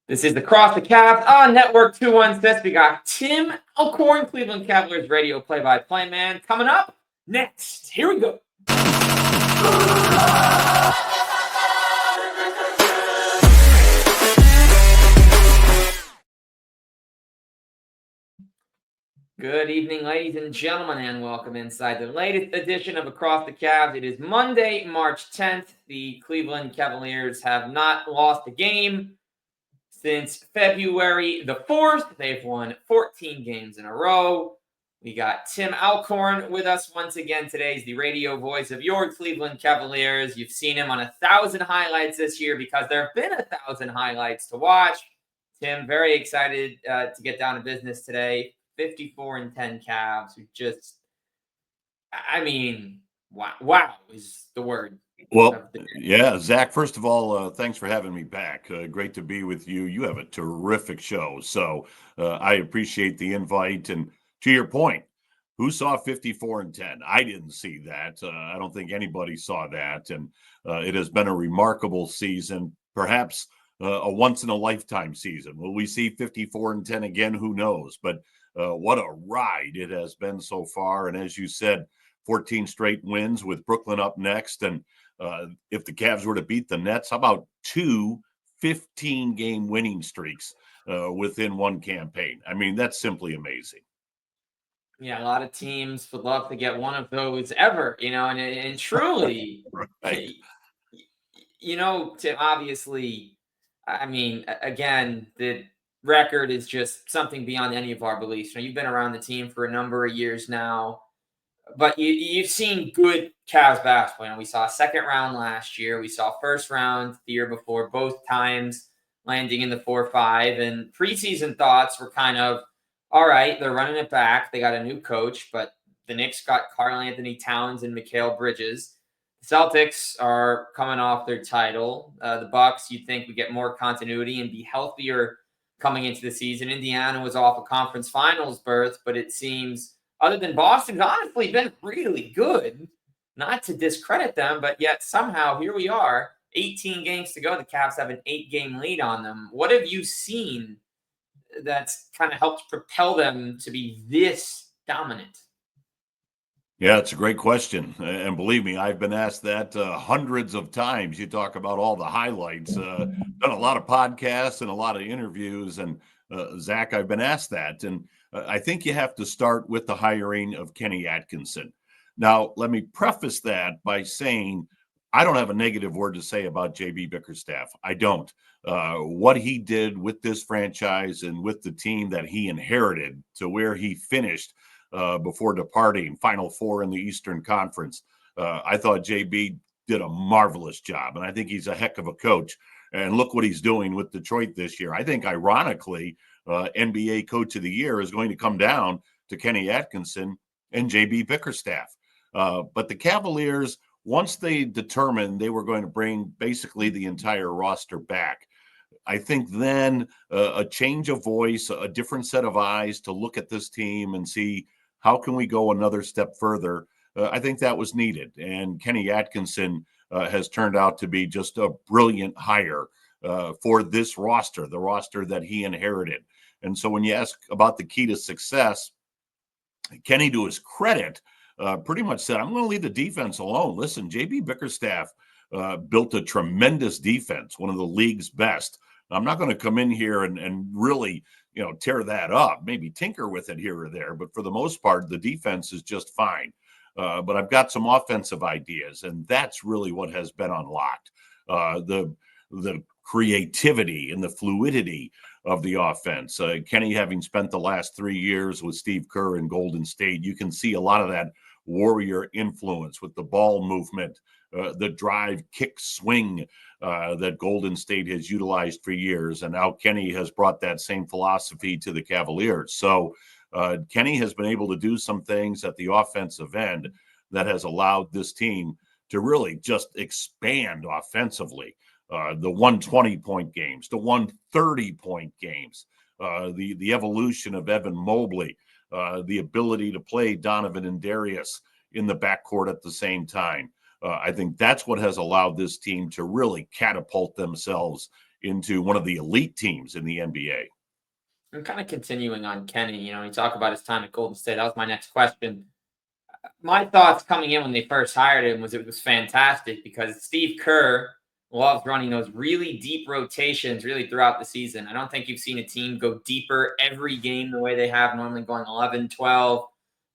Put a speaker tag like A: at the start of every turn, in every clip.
A: This is the Cross the Cavs on Network 216. We got Tim Alcorn, Cleveland Cavaliers radio play-by-play man, coming up next. Here we go. Good evening, ladies and gentlemen, and welcome inside the latest edition of Across the Cavs. It is Monday, March 10th. The Cleveland Cavaliers have not lost a game since February the 4th. They've won 14 games in a row. We got Tim Alcorn with us once again today. He's the radio voice of your Cleveland Cavaliers. You've seen him on 1,000 highlights this year because there have been 1,000 highlights to watch. Tim, very excited to get down to business today. 54-10 Cavs. Who just, wow is the word.
B: Well, yeah, Zach, first of all, thanks for having me back. Great to be with you. You have a terrific show. So I appreciate the invite. And to your point, who saw 54-10? I didn't see that. I don't think anybody saw that. And it has been a remarkable season, perhaps a once-in-a-lifetime season. Will we see 54-10 again? Who knows? But what a ride it has been so far. And as you said, 14 straight wins with Brooklyn up next. And if the Cavs were to beat the Nets, how about two 15-game winning streaks within one campaign? I mean, that's simply amazing.
A: Yeah, a lot of teams would love to get one of those ever, and truly,
B: Right.
A: to obviously, again, the record is just something beyond any of our beliefs. You've been around the team for a number of years now, but you've seen good Cavs basketball. We saw a second round last year. We saw first round the year before, both times landing in the 4-5. And preseason thoughts were kind of, all right, they're running it back. They got a new coach, but the Knicks got Karl Anthony Towns and Mikal Bridges. The Celtics are coming off their title. The Bucks, you'd think, would get more continuity and be healthier coming into the season. Indiana was off a conference finals berth, but it seems, other than Boston's honestly been really good, not to discredit them, but yet somehow here we are, 18 games to go. The Cavs have an 8-game lead on them. What have you seen that's kind of helped propel them to be this dominant?
B: Yeah, it's a great question. And believe me, I've been asked that hundreds of times. You talk about all the highlights, done a lot of podcasts and a lot of interviews. And Zach, I've been asked that. And I think you have to start with the hiring of Kenny Atkinson. Now, let me preface that by saying I don't have a negative word to say about JB Bickerstaff. I don't. What he did with this franchise and with the team that he inherited to where he finished before departing, Final Four in the Eastern Conference. I thought JB did a marvelous job, and I think he's a heck of a coach. And look what he's doing with Detroit this year. I think, ironically, NBA Coach of the Year is going to come down to Kenny Atkinson and JB Bickerstaff. But the Cavaliers, once they determined they were going to bring basically the entire roster back, I think then a change of voice, a different set of eyes to look at this team and see how can we go another step further. I think that was needed. And Kenny Atkinson has turned out to be just a brilliant hire for this roster, the roster that he inherited. And so when you ask about the key to success, Kenny, to his credit, pretty much said, I'm going to leave the defense alone. Listen, JB Bickerstaff built a tremendous defense, one of the league's best. I'm not going to come in here and really, tear that up, maybe tinker with it here or there. But for the most part, the defense is just fine. But I've got some offensive ideas, and that's really what has been unlocked. The creativity and the fluidity of the offense. Kenny, having spent the last 3 years with Steve Kerr in Golden State, you can see a lot of that warrior influence with the ball movement, the drive, kick, swing that Golden State has utilized for years. And now Kenny has brought that same philosophy to the Cavaliers. So Kenny has been able to do some things at the offensive end that has allowed this team to really just expand offensively. The 120-point games, the 130-point games, the evolution of Evan Mobley, the ability to play Donovan and Darius in the backcourt at the same time. I think that's what has allowed this team to really catapult themselves into one of the elite teams in the NBA.
A: I'm kind of continuing on Kenny. You talk about his time at Golden State. That was my next question. My thoughts coming in when they first hired him was it was fantastic because Steve Kerr loves running those really deep rotations really throughout the season. I don't think you've seen a team go deeper every game the way they have, normally going 11, 12.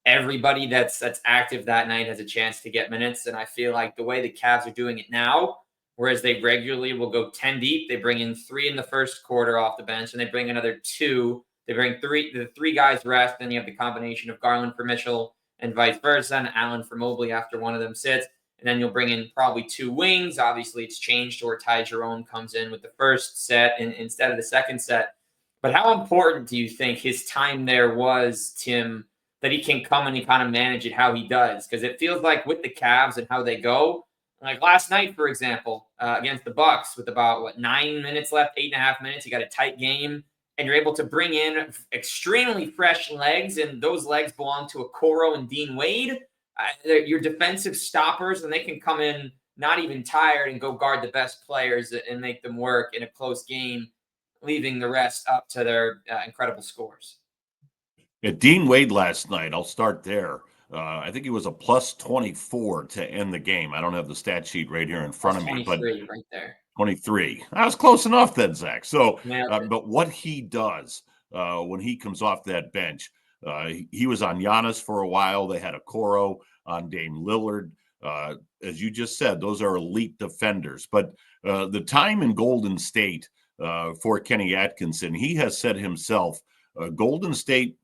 A: Everybody that's active that night has a chance to get minutes. And I feel like the way the Cavs are doing it now, whereas they regularly will go 10 deep, they bring in 3 in the first quarter off the bench, and they bring another 2. They bring the 3 guys rest. Then you have the combination of Garland for Mitchell and vice versa, and Allen for Mobley after one of them sits. And then you'll bring in probably 2 wings. Obviously, it's changed to where Ty Jerome comes in with the first set instead of the second set. But how important do you think his time there was, Tim, that he can come and he kind of manage it how he does? Because it feels like with the Cavs and how they go, like last night, for example, against the Bucks, with about 9 minutes left, 8.5 minutes, you got a tight game, and you're able to bring in extremely fresh legs, and those legs belong to Okoro and Dean Wade. Your defensive stoppers, and they can come in not even tired and go guard the best players and make them work in a close game, leaving the rest up to their incredible scores.
B: Yeah, Dean Wade last night, I'll start there. I think he was a plus 24 to end the game. I don't have the stat sheet right here in front of me, but
A: 23 right there.
B: 23. I was close enough then, Zach. So,
A: Nailed it.
B: but what he does when he comes off that bench, he was on Giannis for a while. They had a Okoro on Dame Lillard. As you just said, those are elite defenders. But the time in Golden State for Kenny Atkinson, he has said himself, Golden State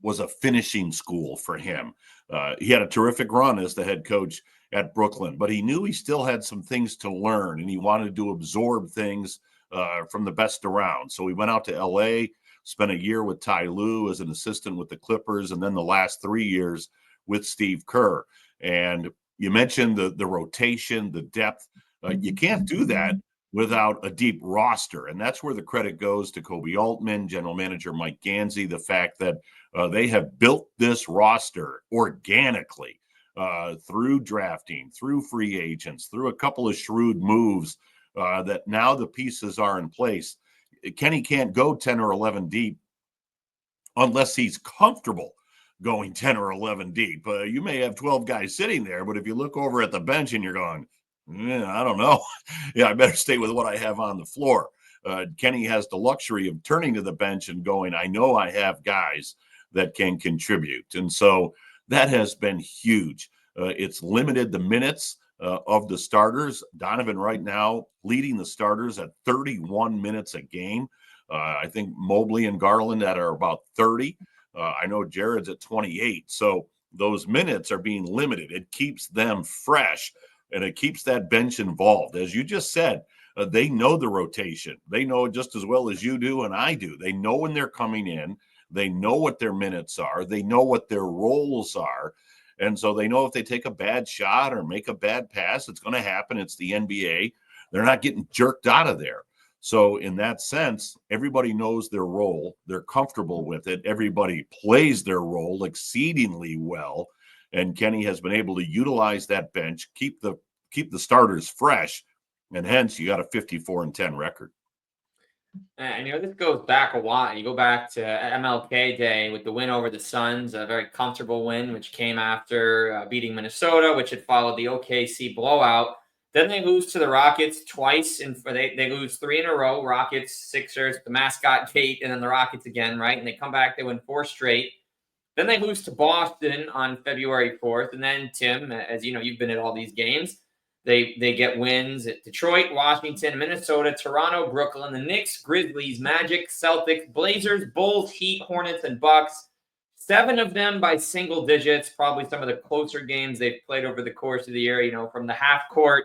B: was a finishing school for him. He had a terrific run as the head coach at Brooklyn, but he knew he still had some things to learn, and he wanted to absorb things from the best around. So he went out to L.A., spent a year with Ty Lue as an assistant with the Clippers, and then the last 3 years with Steve Kerr. And you mentioned the rotation, the depth. You can't do that without a deep roster, and that's where the credit goes to Kobe Altman, general manager Mike Gansey, the fact that they have built this roster organically through drafting, through free agents, through a couple of shrewd moves that now the pieces are in place. Kenny can't go 10 or 11 deep unless he's comfortable going 10 or 11 deep. You may have 12 guys sitting there, but if you look over at the bench and you're going, I don't know. I better stay with what I have on the floor. Kenny has the luxury of turning to the bench and going, I know I have guys that can contribute. And so that has been huge. It's limited the minutes of the starters. Donovan right now leading the starters at 31 minutes a game. I think Mobley and Garland that are about 30. I know Jared's at 28. So those minutes are being limited. It keeps them fresh, and it keeps that bench involved. As you just said, they know the rotation. They know it just as well as you do and I do. They know when they're coming in. They know what their minutes are. They know what their roles are. And so they know if they take a bad shot or make a bad pass, it's going to happen. It's the NBA. They're not getting jerked out of there. So in that sense, everybody knows their role. They're comfortable with it. Everybody plays their role exceedingly well. And Kenny has been able to utilize that bench, keep the starters fresh, and hence you got a 54-10 record.
A: And this goes back a while. You go back to MLK Day with the win over the Suns, a very comfortable win, which came after beating Minnesota, which had followed the OKC blowout. Then they lose to the Rockets twice, and they lose 3 in a row. Rockets, Sixers, the mascot gate, and then the Rockets again, right? And they come back, they win 4 straight. Then they lose to Boston on February 4th. And then, Tim, as you know, you've been at all these games. They get wins at Detroit, Washington, Minnesota, Toronto, Brooklyn, the Knicks, Grizzlies, Magic, Celtics, Blazers, Bulls, Heat, Hornets, and Bucks. 7 of them by single digits, probably some of the closer games they've played over the course of the year, from the half court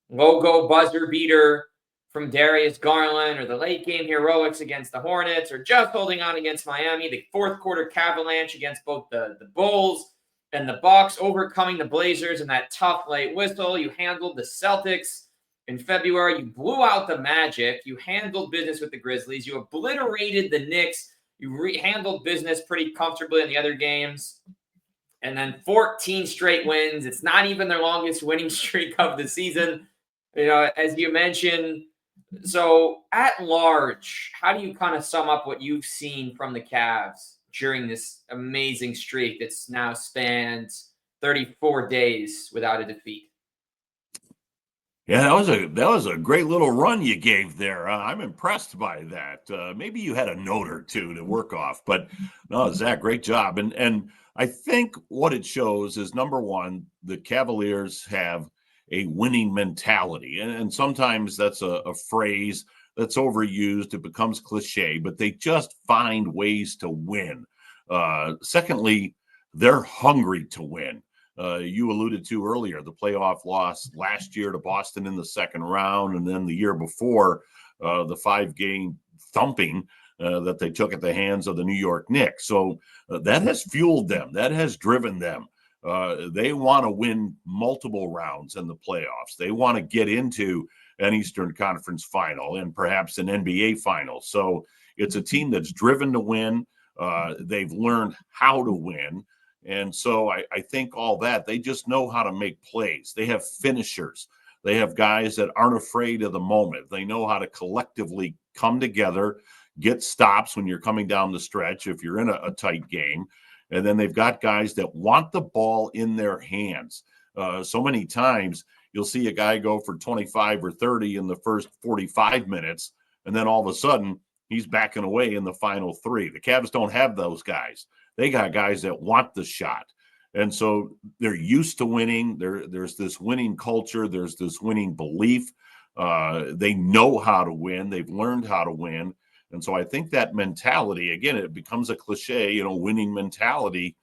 A: logo buzzer beater from Darius Garland, or the late game heroics against the Hornets, or just holding on against Miami, the fourth quarter Cavalanche against both the Bulls and the Bucks, overcoming the Blazers in that tough late whistle. You handled the Celtics in February. You blew out the Magic. You handled business with the Grizzlies. You obliterated the Knicks. You handled business pretty comfortably in the other games. And then 14 straight wins. It's not even their longest winning streak of the season. As you mentioned, So, at large, how do you kind of sum up what you've seen from the Cavs during this amazing streak that's now spanned 34 days without a defeat?
B: Yeah, that was a great little run you gave there. I'm impressed by that. Maybe you had a note or two to work off, but no, Zach, great job. And I think what it shows is number one, the Cavaliers have a winning mentality, and sometimes that's a phrase that's overused. It becomes cliche, but they just find ways to win. Secondly, they're hungry to win. You alluded to earlier the playoff loss last year to Boston in the second round, and then the year before the 5-game thumping that they took at the hands of the New York Knicks. So that has fueled them, that has driven them. They want to win multiple rounds in the playoffs. They want to get into an Eastern Conference final and perhaps an NBA final. So it's a team that's driven to win. They've learned how to win. And so I think all that, they just know how to make plays. They have finishers. They have guys that aren't afraid of the moment. They know how to collectively come together, get stops when you're coming down the stretch if you're in a tight game. And then they've got guys that want the ball in their hands. So many times you'll see a guy go for 25 or 30 in the first 45 minutes, and then all of a sudden he's backing away in the final three. The Cavs don't have those guys. They got guys that want the shot. And so they're used to winning. There's this winning culture. There's this winning belief. They know how to win. They've learned how to win. And so I think that mentality, again, it becomes a cliche, winning mentality,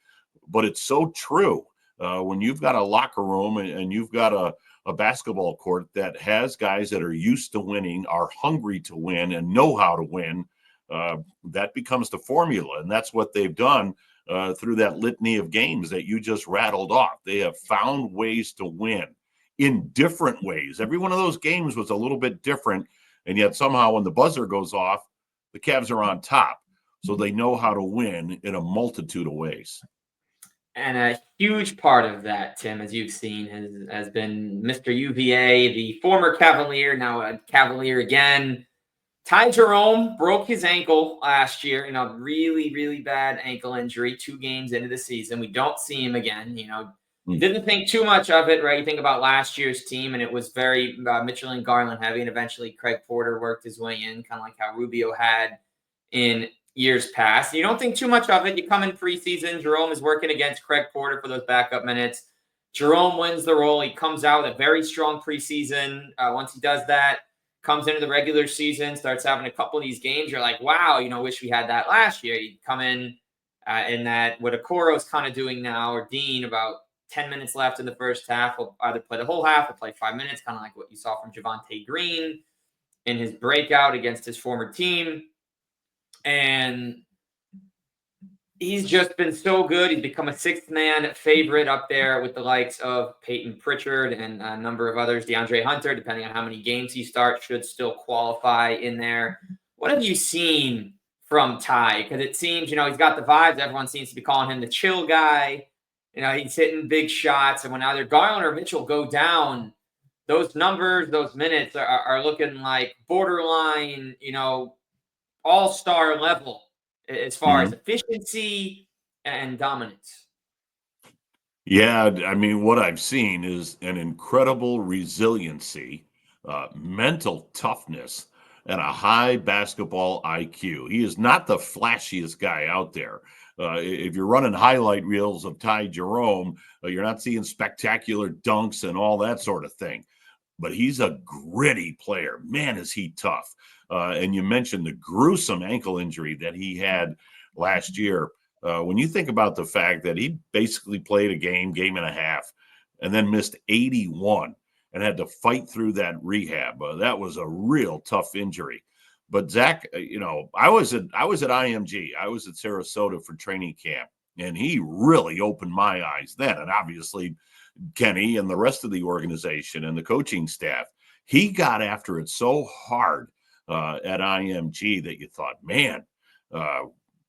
B: but it's so true. When you've got a locker room and you've got a basketball court that has guys that are used to winning, are hungry to win, and know how to win, that becomes the formula. And that's what they've done through that litany of games that you just rattled off. They have found ways to win in different ways. Every one of those games was a little bit different. And yet somehow when the buzzer goes off, the Cavs are on top. So they know how to win in a multitude of ways.
A: And a huge part of that, Tim, as you've seen, has been Mr. UVA, the former Cavalier, now a Cavalier again. Ty Jerome broke his ankle last year, really, really bad ankle injury, 2 games into the season. We don't see him again. Didn't think too much of it, right? You think about last year's team, and it was very Mitchell and Garland heavy, and eventually Craig Porter worked his way in, kind of like how Rubio had in years past. You don't think too much of it. You come in preseason, Jerome is working against Craig Porter for those backup minutes. Jerome wins the role. He comes out with a very strong preseason. Once he does that, comes into the regular season, starts having a couple of these games, you're like, wow, wish we had that last year. You'd come in that what Okoro's kind of doing now, or Dean, about 10 minutes left in the first half. Will either play the whole half or play 5 minutes, kind of like what you saw from Javonte Green in his breakout against his former team. And he's just been so good. He's become a sixth-man favorite up there with the likes of Peyton Pritchard and a number of others. DeAndre Hunter, depending on how many games he starts, should still qualify in there. What have you seen from Ty? Because it seems, he's got the vibes. Everyone seems to be calling him the chill guy. He's hitting big shots. And when either Garland or Mitchell go down, those numbers, those minutes are looking like borderline, all-star level as far as efficiency and dominance.
B: Yeah, I mean, what I've seen is an incredible resiliency, mental toughness, and a high basketball IQ. He is not the flashiest guy out there. If you're running highlight reels of Ty Jerome, you're not seeing spectacular dunks and all that sort of thing. But he's a gritty player. Man, is he tough. And you mentioned the gruesome ankle injury that he had last year. When you think about the fact that he basically played a game and a half, and then missed 81 and had to fight through that rehab, that was a real tough injury. But Zach, I was at IMG. I was at Sarasota for training camp, and he really opened my eyes then. And obviously, Kenny and the rest of the organization and the coaching staff, he got after it so hard at IMG that you thought, man,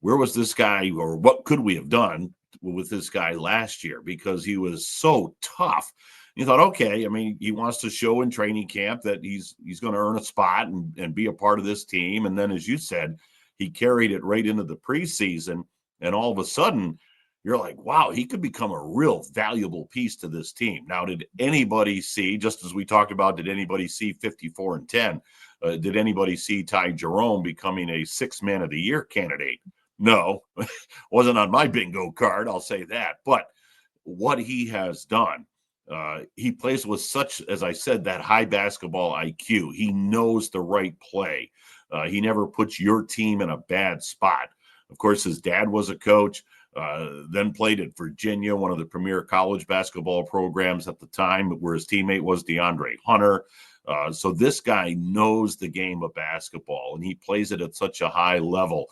B: where was this guy, or what could we have done with this guy last year? Because he was so tough. You thought, okay, I mean, he wants to show in training camp that he's going to earn a spot and be a part of this team. And then, as you said, he carried it right into the preseason. And all of a sudden, you're like, wow, he could become a real valuable piece to this team. Now, did anybody see, just as we talked about, did anybody see 54-10? Did anybody see Ty Jerome becoming a 6th man of the year candidate? No, wasn't on my bingo card. I'll say that. But what he has done, he plays with such, as I said, that high basketball IQ. He knows the right play. He never puts your team in a bad spot. Of course, his dad was a coach, then played at Virginia, one of the premier college basketball programs at the time, where his teammate was DeAndre Hunter. So this guy knows the game of basketball, and he plays it at such a high level.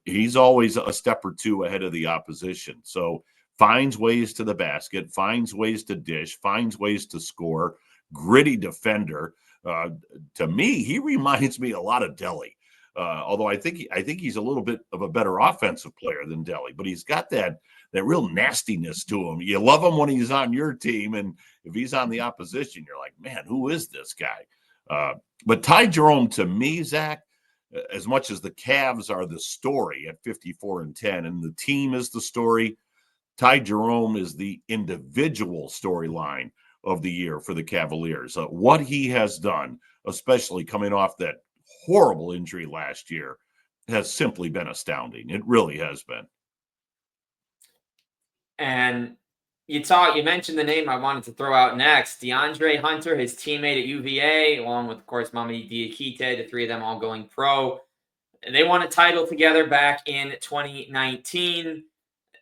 B: He's always a step or two ahead of the opposition. So finds ways to the basket, finds ways to dish, finds ways to score, gritty defender. To me, he reminds me a lot of Delly. Although I think he's a little bit of a better offensive player than Delly, but he's got that real nastiness to him. You love him when he's on your team, and if he's on the opposition, you're like, man, who is this guy? But Ty Jerome, to me, Zach, as much as the Cavs are the story at 54-10, and the team is the story, Ty Jerome is the individual storyline of the year for the Cavaliers. What he has done, especially coming off that horrible injury last year, has simply been astounding. It really has been.
A: And you mentioned the name I wanted to throw out next, DeAndre Hunter, his teammate at UVA, along with, of course, Mamadi Diakite, the three of them all going pro. They won a title together back in 2019.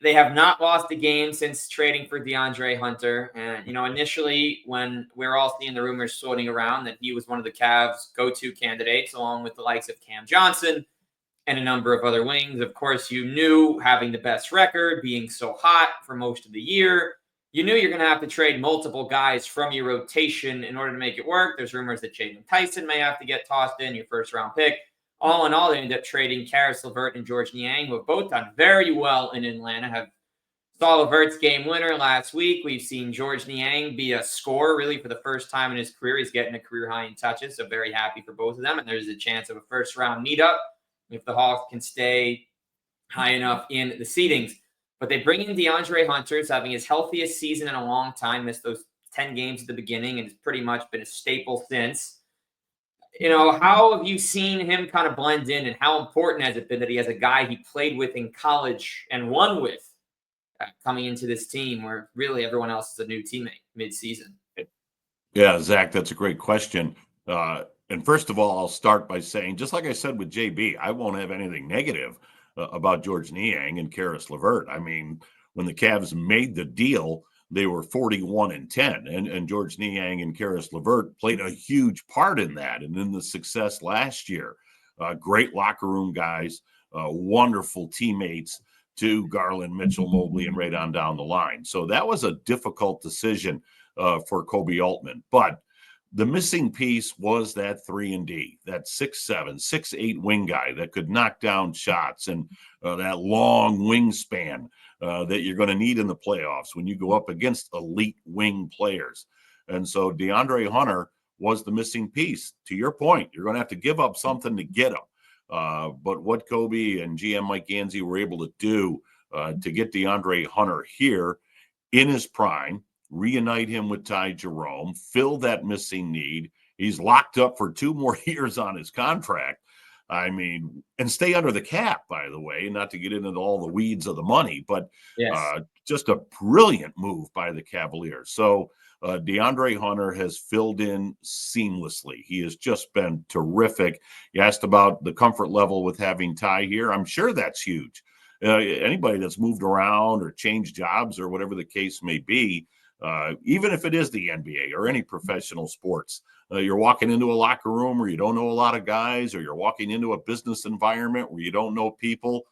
A: They have not lost a game since trading for DeAndre Hunter. And, initially when we were all seeing the rumors floating around that he was one of the Cavs' go-to candidates, along with the likes of Cam Johnson and a number of other wings. Of course, you knew, having the best record, being so hot for most of the year, you knew you're going to have to trade multiple guys from your rotation in order to make it work. There's rumors that Jaden Tyson may have to get tossed in, your first-round pick. All in all, they ended up trading Karis LeVert and George Niang, who have both done very well in Atlanta. Saw LeVert's game winner last week. We've seen George Niang be a scorer really for the first time in his career. He's getting a career high in touches, so very happy for both of them. And there's a chance of a first-round meetup if the Hawks can stay high enough in the seedings. But they bring in DeAndre Hunter, having his healthiest season in a long time, missed those 10 games at the beginning, and has pretty much been a staple since. How have you seen him kind of blend in, and how important has it been that he has a guy he played with in college and won with coming into this team where really everyone else is a new teammate mid-season?
B: Yeah, Zach, that's a great question. And first of all, I'll start by saying, just like I said with JB, I won't have anything negative about George Niang and Karis LeVert. I mean, when the Cavs made the deal, they were 41-10, and George Niang and Karis LeVert played a huge part in that and in the success last year. Great locker room guys, wonderful teammates to Garland, Mitchell, Mobley, and right on down the line. So that was a difficult decision for Kobe Altman. But the missing piece was that 3-and-D, that 6'7", 6'8" wing guy that could knock down shots, and that long wingspan that you're going to need in the playoffs when you go up against elite wing players. And so DeAndre Hunter was the missing piece. To your point, you're going to have to give up something to get him. But what Kobe and GM Mike Gansey were able to do to get DeAndre Hunter here in his prime, reunite him with Ty Jerome, fill that missing need. He's locked up for 2 more years on his contract. I mean, and stay under the cap, by the way, not to get into all the weeds of the money, but
A: Yes.
B: just a brilliant move by the Cavaliers. So DeAndre Hunter has filled in seamlessly. He has just been terrific. You asked about the comfort level with having Ty here. I'm sure that's huge. Anybody that's moved around or changed jobs or whatever the case may be, even if it is the NBA or any professional sports, you're walking into a locker room where you don't know a lot of guys, or you're walking into a business environment where you don't know people.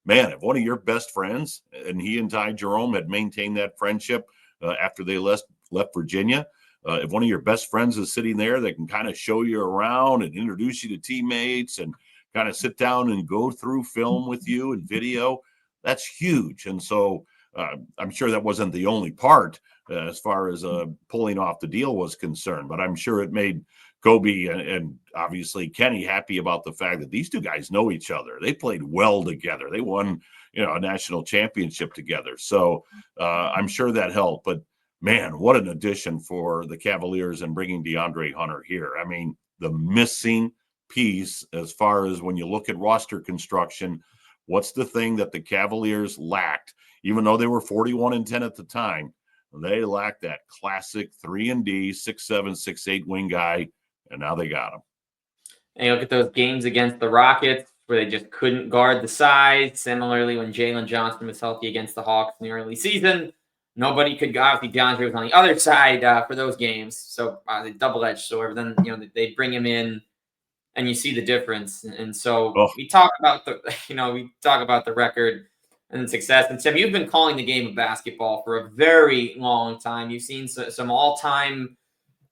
B: Man, if one of your best friends, and he and Ty Jerome had maintained that friendship after they left Virginia, if one of your best friends is sitting there that can kind of show you around and introduce you to teammates and kind of sit down and go through film with you and video, that's huge. And so I'm sure that wasn't the only part as far as pulling off the deal was concerned, but I'm sure it made Kobe and obviously Kenny happy about the fact that these two guys know each other. They played well together. They won, a national championship together. So I'm sure that helped. But man, what an addition for the Cavaliers and bringing DeAndre Hunter here. I mean, the missing piece as far as when you look at roster construction, what's the thing that the Cavaliers lacked? Even though they were 41-10 at the time, they lacked that classic 3-and-D, 6'7", 6'8" wing guy, and now they got him.
A: And you look at those games against the Rockets where they just couldn't guard the size. Similarly, when Jalen Johnson was healthy against the Hawks in the early season, nobody could go. Obviously, DeAndre was on the other side for those games, so the double-edged sword. Then they bring him in, and you see the difference. And so we talk about the record and the success. And Tim, you've been calling the game of basketball for a very long time. You've seen some all-time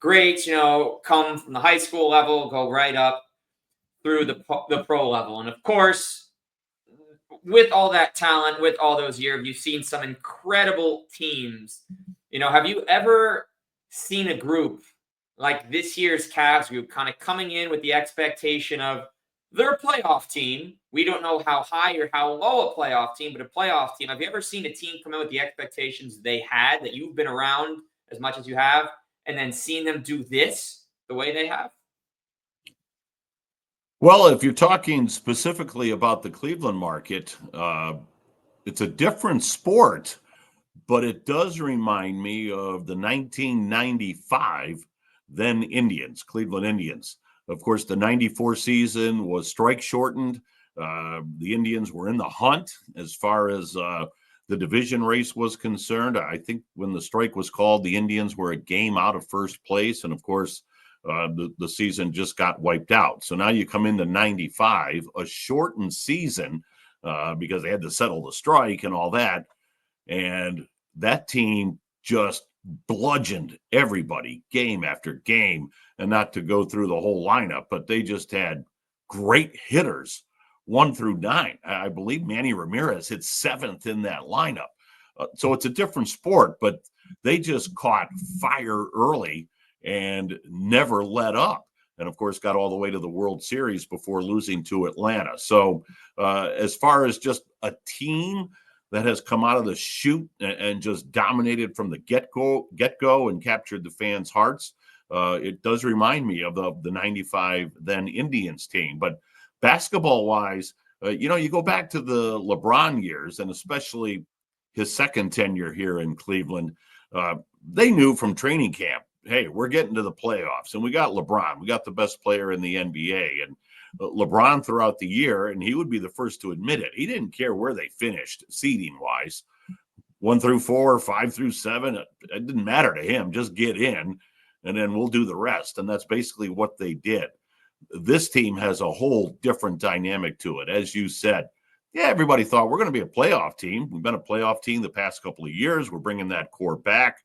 A: greats, come from the high school level, go right up through the pro level. And of course, with all that talent, with all those years, you've seen some incredible teams. Have you ever seen a group like this year's Cavs group kind of coming in with the expectation of they're a playoff team? We don't know how high or how low a playoff team, but a playoff team. Have you ever seen a team come in with the expectations they had, that you've been around as much as you have, and then seen them do this the way they have?
B: Well, if you're talking specifically about the Cleveland market, it's a different sport, but it does remind me of the 1995 then Indians, Cleveland Indians. Of course, the 94 season was strike shortened. The Indians were in the hunt as far as the division race was concerned. I think when the strike was called, the Indians were a game out of first place. And of course, the season just got wiped out. So now you come into 95, a shortened season because they had to settle the strike and all that. And that team just bludgeoned everybody game after game. And not to go through the whole lineup, but they just had great hitters 1 through 9. I believe Manny Ramirez hit 7th in that lineup. So it's a different sport, but they just caught fire early and never let up. And of course, got all the way to the World Series before losing to Atlanta. So as far as just a team that has come out of the chute and just dominated from the get-go and captured the fans' hearts, it does remind me of the 95 then Indians team. But basketball-wise, you go back to the LeBron years, and especially his second tenure here in Cleveland, they knew from training camp, hey, we're getting to the playoffs, and we got LeBron. We got the best player in the NBA. And LeBron throughout the year, and he would be the first to admit it, he didn't care where they finished seeding-wise, 1 through 4, 5 through 7. It didn't matter to him. Just get in, and then we'll do the rest. And that's basically what they did. This team has a whole different dynamic to it. As you said, yeah, everybody thought we're going to be a playoff team. We've been a playoff team the past couple of years. We're bringing that core back.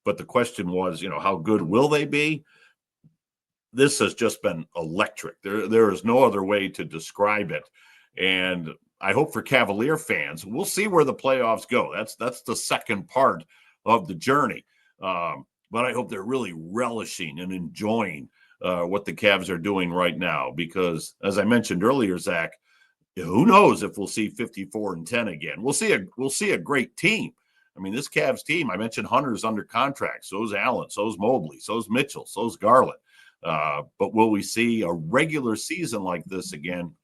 B: But the question was, how good will they be? This has just been electric. There is no other way to describe it. And I hope for Cavalier fans, we'll see where the playoffs go. That's the second part of the journey. But I hope they're really relishing and enjoying what the Cavs are doing right now. Because as I mentioned earlier, Zach, who knows if we'll see 54-10 again. We'll see a great team. I mean, this Cavs team, I mentioned Hunter's under contract. So's Allen, so's Mobley, so's Mitchell, so's Garland. But will we see a regular season like this again?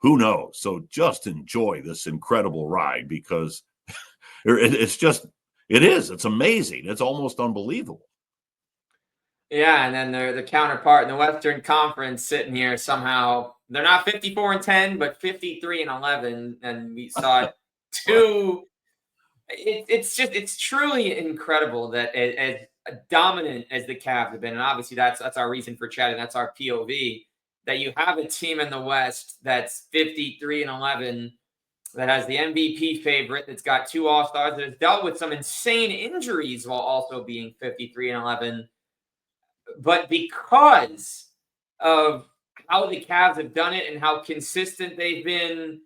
B: Who knows? So just enjoy this incredible ride, because it's amazing. It's almost unbelievable.
A: Yeah, and then the counterpart in the Western Conference sitting here somehow. They're not 54-10, but 53-11, and we saw it two. It's truly incredible that as dominant as the Cavs have been, and obviously that's our reason for chatting. That's our POV. That you have a team in the West that's 53-11, that has the MVP favorite, that's got 2 All-Stars, that has dealt with some insane injuries while also being 53-11. But because of how the Cavs have done it and how consistent they've been,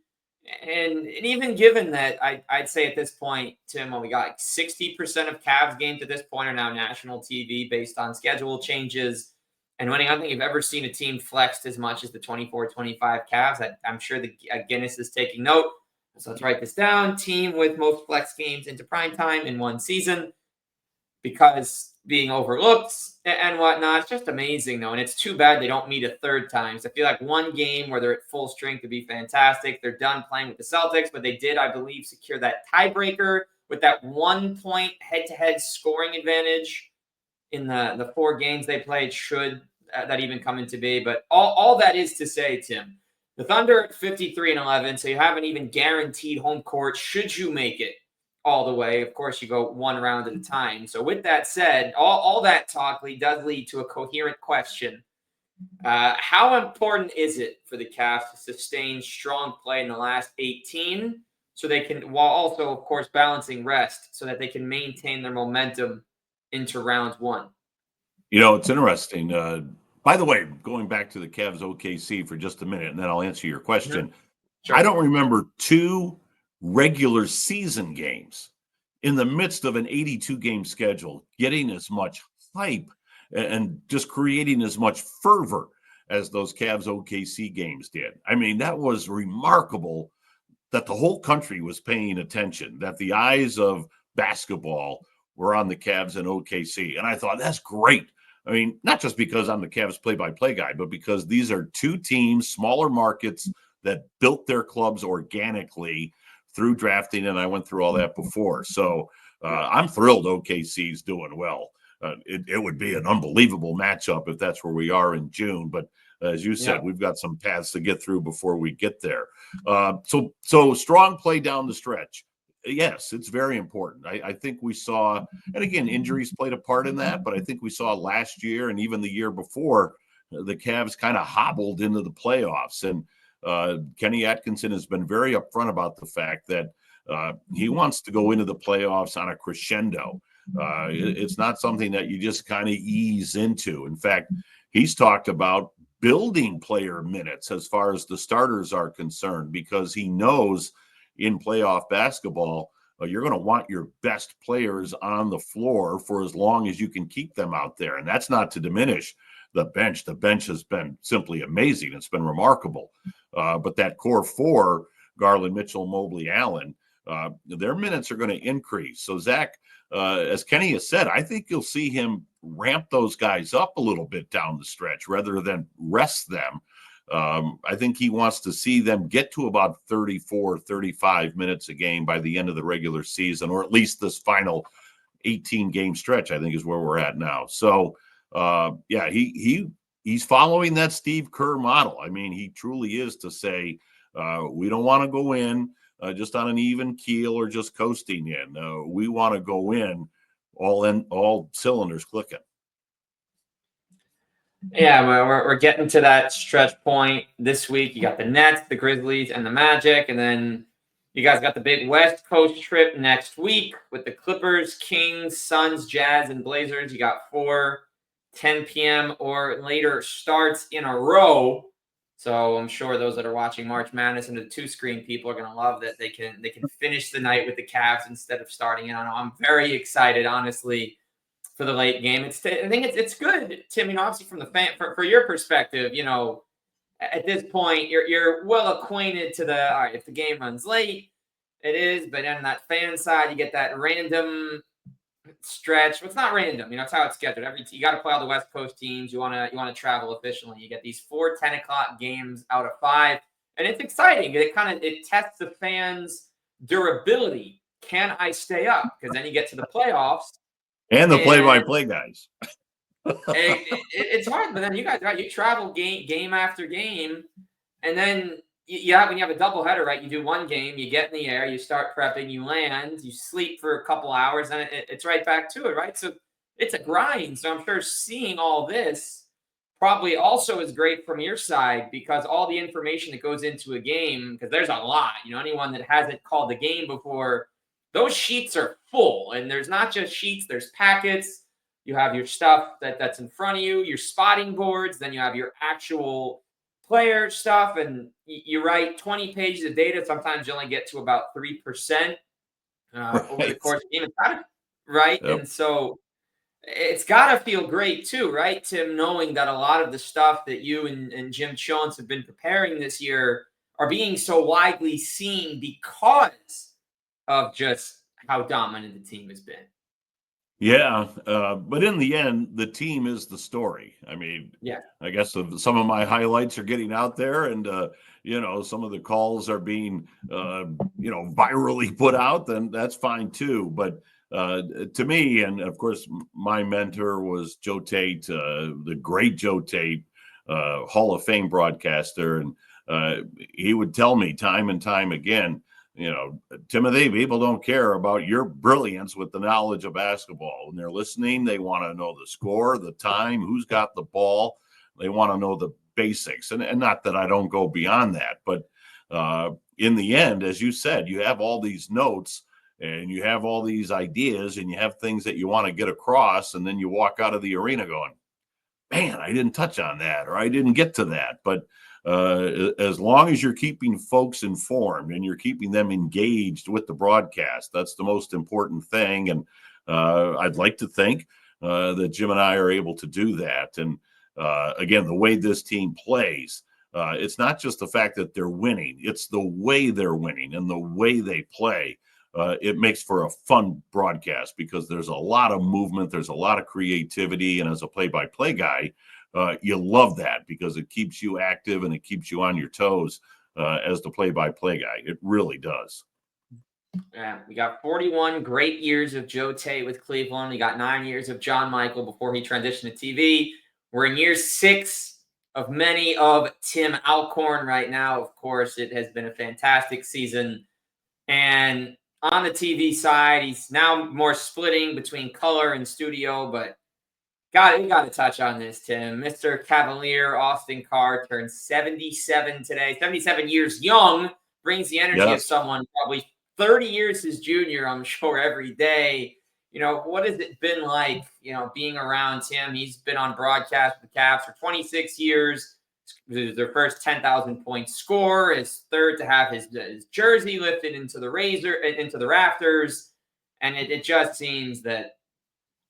A: And even given that, I'd say at this point, Tim, we got like 60% of Cavs games at this point are now national TV based on schedule changes and winning. I don't think you've ever seen a team flexed as much as the 24-25 Cavs. I'm sure the Guinness is taking note. So let's write this down. Team with most flex games into prime time in one season, because being overlooked and whatnot. It's just amazing, though. And it's too bad they don't meet a third time. So I feel like one game where they're at full strength would be fantastic. They're done playing with the Celtics, but they did, I believe, secure that tiebreaker with that 1 point head-to-head scoring advantage in the 4 games they played, should that even come into be. But all that is to say, Tim, the Thunder at 53-11, so you have an even guaranteed home court should you make it all the way. Of course, you go one round at a time. So with that said, all that talk does lead to a coherent question. How important is it for the Cavs to sustain strong play in the last 18 so they can, while also, of course, balancing rest so that they can maintain their momentum into round one?
B: It's interesting. By the way, going back to the Cavs OKC for just a minute, and then I'll answer your question.
A: Sure.
B: I don't remember 2 regular season games in the midst of an 82-game schedule getting as much hype and just creating as much fervor as those Cavs OKC games did. I mean, that was remarkable that the whole country was paying attention, that the eyes of basketball were on the Cavs and OKC. And I thought, that's great. I mean, not just because I'm the Cavs play-by-play guy, but because these are 2 teams, smaller markets that built their clubs organically through drafting, and I went through all that before. So I'm thrilled OKC's doing well. It would be an unbelievable matchup if that's where we are in June. But as you said, we've got some paths to get through before we get there. So strong play down the stretch. Yes, it's very important. I think we saw, and again, injuries played a part in that, but I think we saw last year and even the year before, the Cavs kind of hobbled into the playoffs. And Kenny Atkinson has been very upfront about the fact that he wants to go into the playoffs on a crescendo. It's not something that you just kind of ease into. In fact, he's talked about building player minutes as far as the starters are concerned, because he knows in playoff basketball, you're going to want your best players on the floor for as long as you can keep them out there. And that's not to diminish the bench. The bench has been simply amazing. It's been remarkable. But that core 4, Garland, Mitchell, Mobley, Allen, their minutes are going to increase. So Zach, as Kenny has said, I think you'll see him ramp those guys up a little bit down the stretch rather than rest them. I think he wants to see them get to about 34, 35 minutes a game by the end of the regular season, or at least this final 18-game stretch, I think is where we're at now. So, he's following that Steve Kerr model. I mean, he truly is to say, we don't want to go in just on an even keel or just coasting in. We want to go in all cylinders clicking.
A: Yeah, we're getting to that stretch point this week. You got the Nets, the Grizzlies, and the Magic, and then you guys got the big West Coast trip next week with the Clippers, Kings, Suns, Jazz, and Blazers. You got 4 10 p.m. or later starts in a row. So I'm sure those that are watching March Madness and the 2-screen people are going to love that they can finish the night with the Cavs instead of starting in on. I'm very excited, honestly, for the late game. I think it's good, Tim. Obviously from the fan, for your perspective, at this point you're well acquainted to all right, if the game runs late, it is. But on that fan side, you get that random stretch. Well, it's not random, it's how it's scheduled. You got to play all the West Coast teams. You want to travel efficiently. You get these 4 10 o'clock games out of 5, and it's exciting. It tests the fans' durability. Can I stay up? Because then you get to the playoffs.
B: And the play-by-play guys.
A: It's hard, but then you guys, right? You travel game after game, and then when you have a doubleheader, right? You do one game, you get in the air, you start prepping, you land, you sleep for a couple hours, and it's right back to it, right? So it's a grind. So I'm sure seeing all this probably also is great from your side, because all the information that goes into a game, because there's a lot. Anyone that hasn't called the game before, those sheets are full, and there's not just sheets, there's packets. You have your stuff that's in front of you, your spotting boards, then you have your actual player stuff, and you write 20 pages of data. Sometimes you only get to about 3% over the
B: Right.
A: course of the game. It's kinda right?
B: Yep.
A: And so it's got to feel great too, right, Tim, knowing that a lot of the stuff that you and Jim Jones have been preparing this year are being so widely seen because of just how dominant the team has been.
B: Yeah, but in the end, the team is the story. I mean,
A: Yeah.
B: I guess some of my highlights are getting out there, and some of the calls are being virally put out. Then that's fine too. But to me, and of course, my mentor was Joe Tate, the great Joe Tate, Hall of Fame broadcaster, and he would tell me time and time again, Timothy, people don't care about your brilliance with the knowledge of basketball. When they're listening, they want to know the score, the time, who's got the ball. They want to know the basics. And not that I don't go beyond that, but in the end, as you said, you have all these notes and you have all these ideas and you have things that you want to get across. And then you walk out of the arena going, man, I didn't touch on that, or I didn't get to that. But as long as you're keeping folks informed and you're keeping them engaged with the broadcast, that's the most important thing. And I'd like to think that Jim and I are able to do that. And again, the way this team plays, it's not just the fact that they're winning, it's the way they're winning and the way they play. It makes for a fun broadcast because there's a lot of movement, there's a lot of creativity. And as a play-by-play guy, you love that because it keeps you active and it keeps you on your toes as the play-by-play guy. It really does.
A: Yeah, we got 41 great years of Joe Tate with Cleveland. We got 9 years of John Michael before he transitioned to TV. We're in year 6 of many of Tim Alcorn right now. Of course, it has been a fantastic season. And on the TV side, he's now more splitting between color and studio, but we got to touch on this, Tim. Mr. Cavalier Austin Carr turned 77 today, 77 years young, brings the energy of
B: Yes.
A: someone probably 30 years his junior, I'm sure, every day. What has it been like, being around Tim? He's been on broadcast with the Cavs for 26 years. It was their first 10,000 point score, his third to have his jersey lifted into the rafters. And it just seems that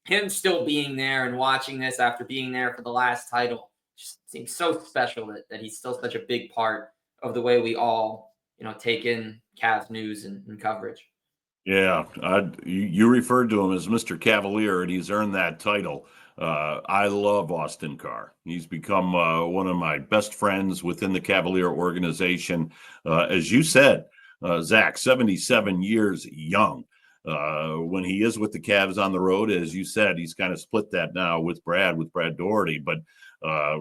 A: him still being there and watching this after being there for the last title just seems so special that he's still such a big part of the way we all, take in Cavs news and coverage.
B: Yeah, you referred to him as Mr. Cavalier, and he's earned that title. I love Austin Carr. He's become one of my best friends within the Cavalier organization. As you said, Zach, 77 years young. When he is with the Cavs on the road, as you said, he's kind of split that now with Brad Doherty. But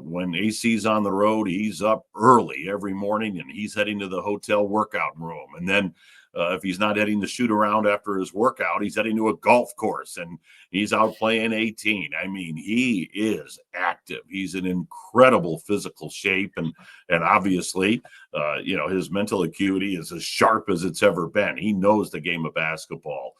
B: when AC's on the road, he's up early every morning and he's heading to the hotel workout room. And then if he's not heading to shoot around after his workout, he's heading to a golf course and he's out playing 18. I mean, he is active. He's in incredible physical shape. And obviously, his mental acuity is as sharp as it's ever been. He knows the game of basketball.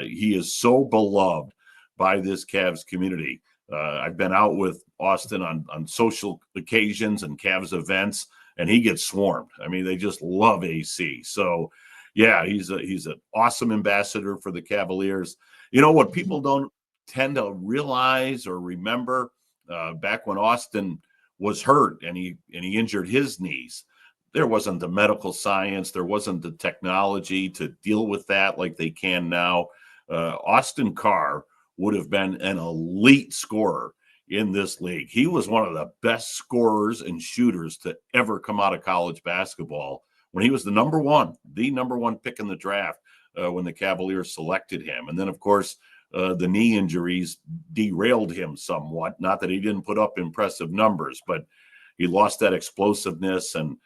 B: He is so beloved by this Cavs community. I've been out with Austin on social occasions and Cavs events, and he gets swarmed. I mean, they just love AC. So, yeah, he's an awesome ambassador for the Cavaliers. What people don't tend to realize or remember, back when Austin was hurt and he injured his knees, there wasn't the medical science, there wasn't the technology to deal with that like they can now. Austin Carr would have been an elite scorer in this league. He was one of the best scorers and shooters to ever come out of college basketball when he was the number one pick in the draft when the Cavaliers selected him. And then, of course, the knee injuries derailed him somewhat. Not that he didn't put up impressive numbers, but he lost that explosiveness. And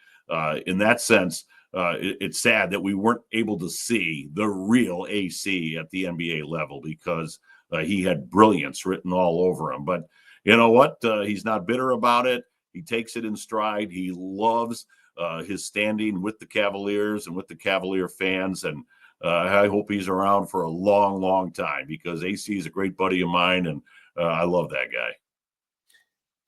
B: in that sense, it's sad that we weren't able to see the real AC at the NBA level because he had brilliance written all over him. But you know what? He's not bitter about it. He takes it in stride. He loves his standing with the Cavaliers and with the Cavalier fans. And I hope he's around for a long, long time because AC is a great buddy of mine, and I love that guy.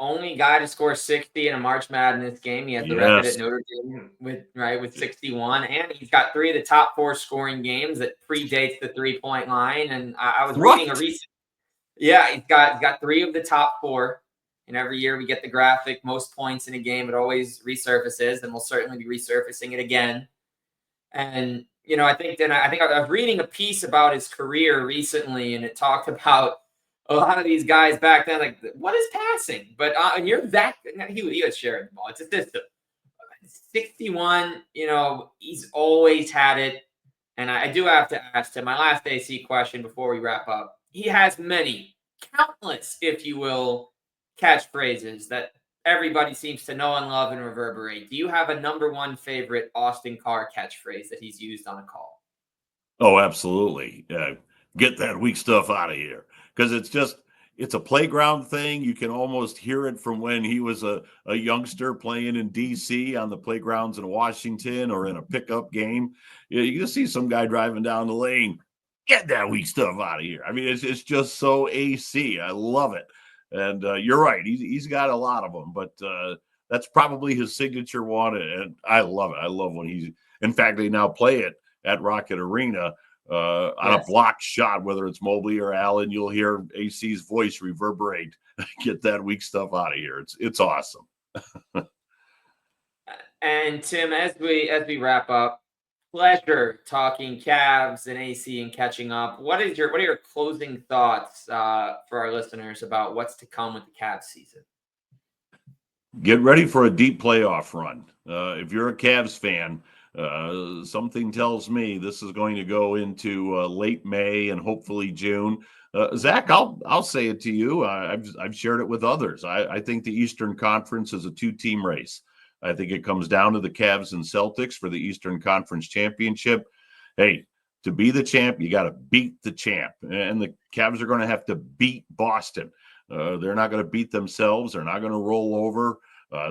A: only guy to score 60 in a March Madness game. He has the record at Notre Dame with 61, and he's got 3 of the top 4 scoring games that predates the 3-point line. And I was reading a recent, he's got 3 of the top 4. And every year we get the graphic, most points in a game. It always resurfaces, and we'll certainly be resurfacing it again. And I think I was reading a piece about his career recently, and it talked about a lot of these guys back then, like, what is passing? But and you're that he was sharing the ball. It's a system. 61, he's always had it. And I do have to ask him my last AC question before we wrap up. He has many, countless, if you will, catchphrases that everybody seems to know and love and reverberate. Do you have a number one favorite Austin Carr catchphrase that he's used on a call?
B: Oh, absolutely. Get that weak stuff out of here. Because it's a playground thing. You can almost hear it from when he was a youngster playing in D.C. on the playgrounds in Washington or in a pickup game. You just see some guy driving down the lane, get that weak stuff out of here. I mean, it's just so AC. I love it. And you're right. He's got a lot of them, but that's probably his signature one. And I love it. I love when in fact, they now play it at Rocket Arena on a blocked shot, whether it's Mobley or Allen. You'll hear AC's voice reverberate. Get that weak stuff out of here. It's awesome.
A: And Tim, as we wrap up, pleasure talking Cavs and AC and catching up. What are your closing thoughts for our listeners about what's to come with the Cavs season?
B: Get ready for a deep playoff run. If you're a Cavs fan, something tells me this is going to go into late May and hopefully June. Zach, I'll say it to you. I've shared it with others. I think the Eastern Conference is a 2-team race. I think it comes down to the Cavs and Celtics for the Eastern Conference championship. Hey, to be the champ, you got to beat the champ. And the Cavs are going to have to beat Boston. They're not going to beat themselves. They're not going to roll over.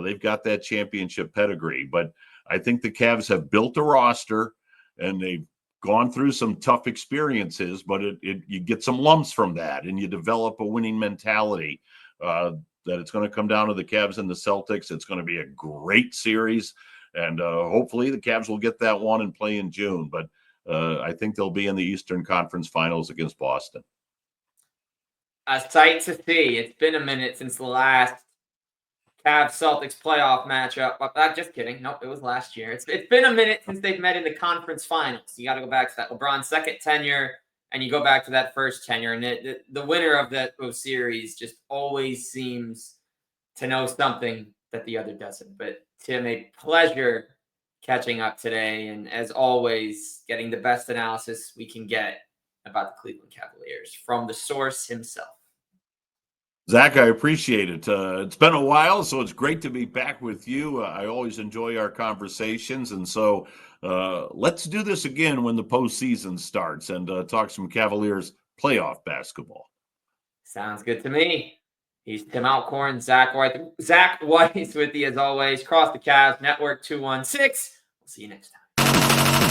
B: They've got that championship pedigree. But I think the Cavs have built a roster, and they've gone through some tough experiences, but you get some lumps from that, and you develop a winning mentality. That it's going to come down to the Cavs and the Celtics. It's going to be a great series, and hopefully the Cavs will get that one and play in June. But I think they'll be in the Eastern Conference Finals against Boston.
A: A sight to see. It's been a minute since the last Cavs-Celtics playoff matchup. Just kidding. Nope, it was last year. It's been a minute since they've met in the conference finals. You got to go back to that LeBron's second tenure, and you go back to that first tenure. And the winner of those series just always seems to know something that the other doesn't. But Tim, a pleasure catching up today. And as always, getting the best analysis we can get about the Cleveland Cavaliers from the source himself.
B: Zach, I appreciate it. It's been a while, so it's great to be back with you. I always enjoy our conversations, and so let's do this again when the postseason starts and talk some Cavaliers playoff basketball.
A: Sounds good to me. He's Tim Alcorn, Zach Weiss with you as always. Cross the Cavs Network 216. We'll see you next time.